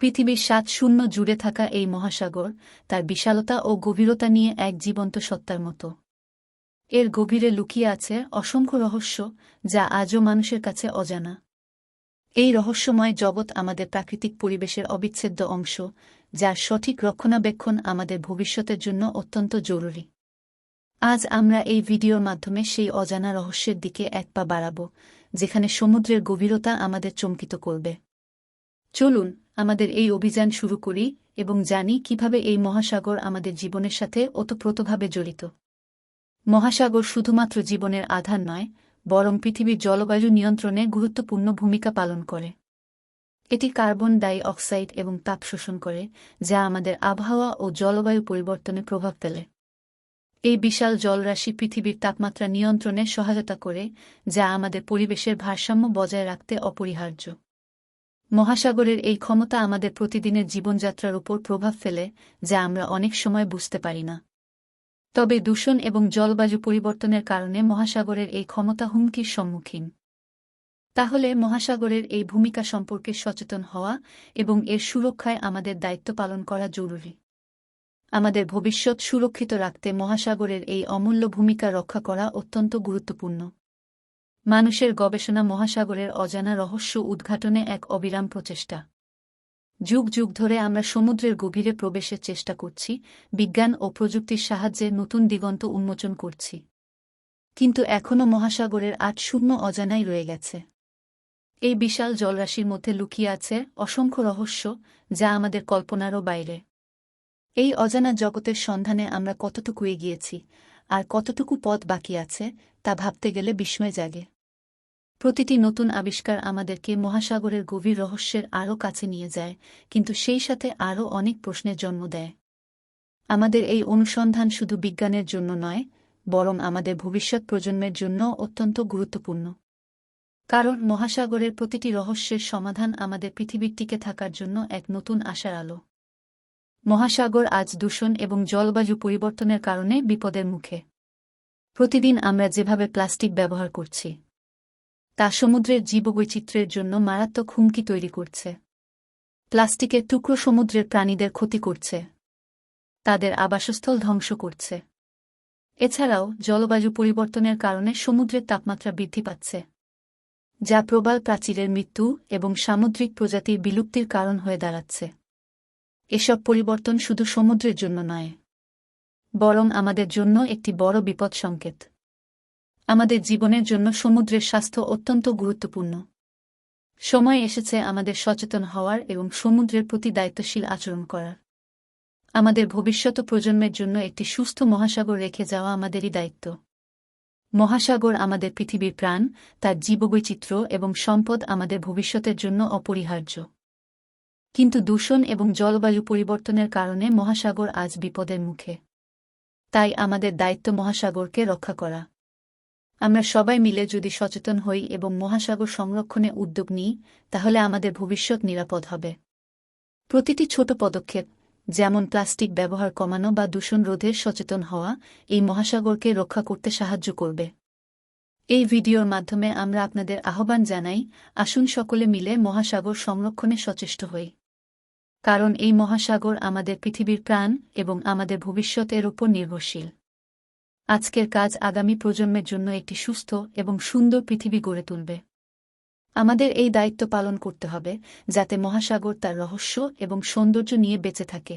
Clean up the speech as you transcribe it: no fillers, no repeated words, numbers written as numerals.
পৃথিবীর ৭ শূন্য জুড়ে থাকা এই মহাসাগর তার বিশালতা ও গভীরতা নিয়ে এক জীবন্ত সত্তার মতো। এর গভীরে লুকিয়ে আছে অসংখ্য রহস্য, যা আজও মানুষের কাছে অজানা। এই রহস্যময় জগৎ আমাদের প্রাকৃতিক পরিবেশের অবিচ্ছেদ্য অংশ, যার সঠিক রক্ষণাবেক্ষণ আমাদের ভবিষ্যতের জন্য অত্যন্ত জরুরি। আজ আমরা এই ভিডিওর মাধ্যমে সেই অজানা রহস্যের দিকে এক পা বাড়াব, যেখানে সমুদ্রের গভীরতা আমাদের চমকিত করবে। চলুন আমাদের এই অভিযান শুরু করি এবং জানি কিভাবে এই মহাসাগর আমাদের জীবনের সাথে ওতপ্রোতভাবে জড়িত। মহাসাগর শুধুমাত্র জীবনের আধার নয়, বরং পৃথিবীর জলবায়ু নিয়ন্ত্রণে গুরুত্বপূর্ণ ভূমিকা পালন করে। এটি কার্বন ডাই অক্সাইড এবং তাপ শোষণ করে, যা আমাদের আবহাওয়া ও জলবায়ু পরিবর্তনে প্রভাব ফেলে। এই বিশাল জলরাশি পৃথিবীর তাপমাত্রা নিয়ন্ত্রণে সহায়তা করে, যা আমাদের পরিবেশের ভারসাম্য বজায় রাখতে অপরিহার্য। মহাসাগরের এই ক্ষমতা আমাদের প্রতিদিনের জীবনযাত্রার উপর প্রভাব ফেলে, যা আমরা অনেক সময় বুঝতে পারি না। তবে দূষণ এবং জলবায়ু পরিবর্তনের কারণে মহাসাগরের এই ক্ষমতা হুমকির সম্মুখীন। তাহলে মহাসাগরের এই ভূমিকা সম্পর্কে সচেতন হওয়া এবং এর সুরক্ষায় আমাদের দায়িত্ব পালন করা জরুরি। আমাদের ভবিষ্যৎ সুরক্ষিত রাখতে মহাসাগরের এই অমূল্য ভূমিকা রক্ষা করা অত্যন্ত গুরুত্বপূর্ণ। মানুষের গবেষণা মহাসাগরের অজানা রহস্য উদ্ঘাটনে এক অবিরাম প্রচেষ্টা। যুগ যুগ ধরে আমরা সমুদ্রের গভীরে প্রবেশের চেষ্টা করছি, বিজ্ঞান ও প্রযুক্তির সাহায্যে নতুন দিগন্ত উন্মোচন করছি। কিন্তু এখনও মহাসাগরের ৮ শূন্য অজানাই রয়ে গেছে। এই বিশাল জলরাশির মধ্যে লুকিয়ে আছে অসংখ্য রহস্য, যা আমাদের কল্পনারও বাইরে। এই অজানা জগতের সন্ধানে আমরা কতটুকু এগিয়েছি, আর কতটুকু পথ বাকি আছে, তা ভাবতে গেলে বিস্ময় জাগে। প্রতিটি নতুন আবিষ্কার আমাদেরকে মহাসাগরের গভীর রহস্যের আরও কাছে নিয়ে যায়, কিন্তু সেই সাথে আরও অনেক প্রশ্নের জন্ম দেয়। আমাদের এই অনুসন্ধান শুধু বিজ্ঞানের জন্য নয়, বরং আমাদের ভবিষ্যৎ প্রজন্মের জন্য অত্যন্ত গুরুত্বপূর্ণ। কারণ মহাসাগরের প্রতিটি রহস্যের সমাধান আমাদের পৃথিবীর টিকে থাকার জন্য এক নতুন আশার আলো। মহাসাগর আজ দূষণ এবং জলবায়ু পরিবর্তনের কারণে বিপদের মুখে। প্রতিদিন আমরা যেভাবে প্লাস্টিক ব্যবহার করছি, তা সমুদ্রের জীববৈচিত্র্যের জন্য মারাত্মক হুমকি তৈরি করছে। প্লাস্টিকের টুকরো সমুদ্রের প্রাণীদের ক্ষতি করছে, তাদের আবাসস্থল ধ্বংস করছে। এছাড়াও জলবায়ু পরিবর্তনের কারণে সমুদ্রের তাপমাত্রা বৃদ্ধি পাচ্ছে, যা প্রবাল প্রাচীরের মৃত্যু এবং সামুদ্রিক প্রজাতির বিলুপ্তির কারণ হয়ে দাঁড়াচ্ছে। এসব পরিবর্তন শুধু সমুদ্রের জন্য নয়, বরং আমাদের জন্য একটি বড় বিপদ সংকেত। আমাদের জীবনের জন্য সমুদ্রের স্বাস্থ্য অত্যন্ত গুরুত্বপূর্ণ। সময় এসেছে আমাদের সচেতন হওয়ার এবং সমুদ্রের প্রতি দায়িত্বশীল আচরণ করার। আমাদের ভবিষ্যৎ প্রজন্মের জন্য একটি সুস্থ মহাসাগর রেখে যাওয়া আমাদেরই দায়িত্ব। মহাসাগর আমাদের পৃথিবীর প্রাণ, তার জীববৈচিত্র্য এবং সম্পদ আমাদের ভবিষ্যতের জন্য অপরিহার্য। কিন্তু দূষণ এবং জলবায়ু পরিবর্তনের কারণে মহাসাগর আজ বিপদের মুখে। তাই আমাদের দায়িত্ব মহাসাগরকে রক্ষা করা। আমরা সবাই মিলে যদি সচেতন হই এবং মহাসাগর সংরক্ষণে উদ্যোগ নিই, তাহলে আমাদের ভবিষ্যৎ নিরাপদ হবে। প্রতিটি ছোট পদক্ষেপ, যেমন প্লাস্টিক ব্যবহার কমানো বা দূষণ রোধে সচেতন হওয়া, এই মহাসাগরকে রক্ষা করতে সাহায্য করবে। এই ভিডিওর মাধ্যমে আমরা আপনাদের আহ্বান জানাই, আসুন সকলে মিলে মহাসাগর সংরক্ষণে সচেষ্ট হই। কারণ এই মহাসাগর আমাদের পৃথিবীর প্রাণ এবং আমাদের ভবিষ্যতের উপর নির্ভরশীল। আজকের কাজ আগামী প্রজন্মের জন্য একটি সুস্থ এবং সুন্দর পৃথিবী গড়ে তুলবে। আমাদের এই দায়িত্ব পালন করতে হবে, যাতে মহাসাগর তার রহস্য এবং সৌন্দর্য নিয়ে বেঁচে থাকে।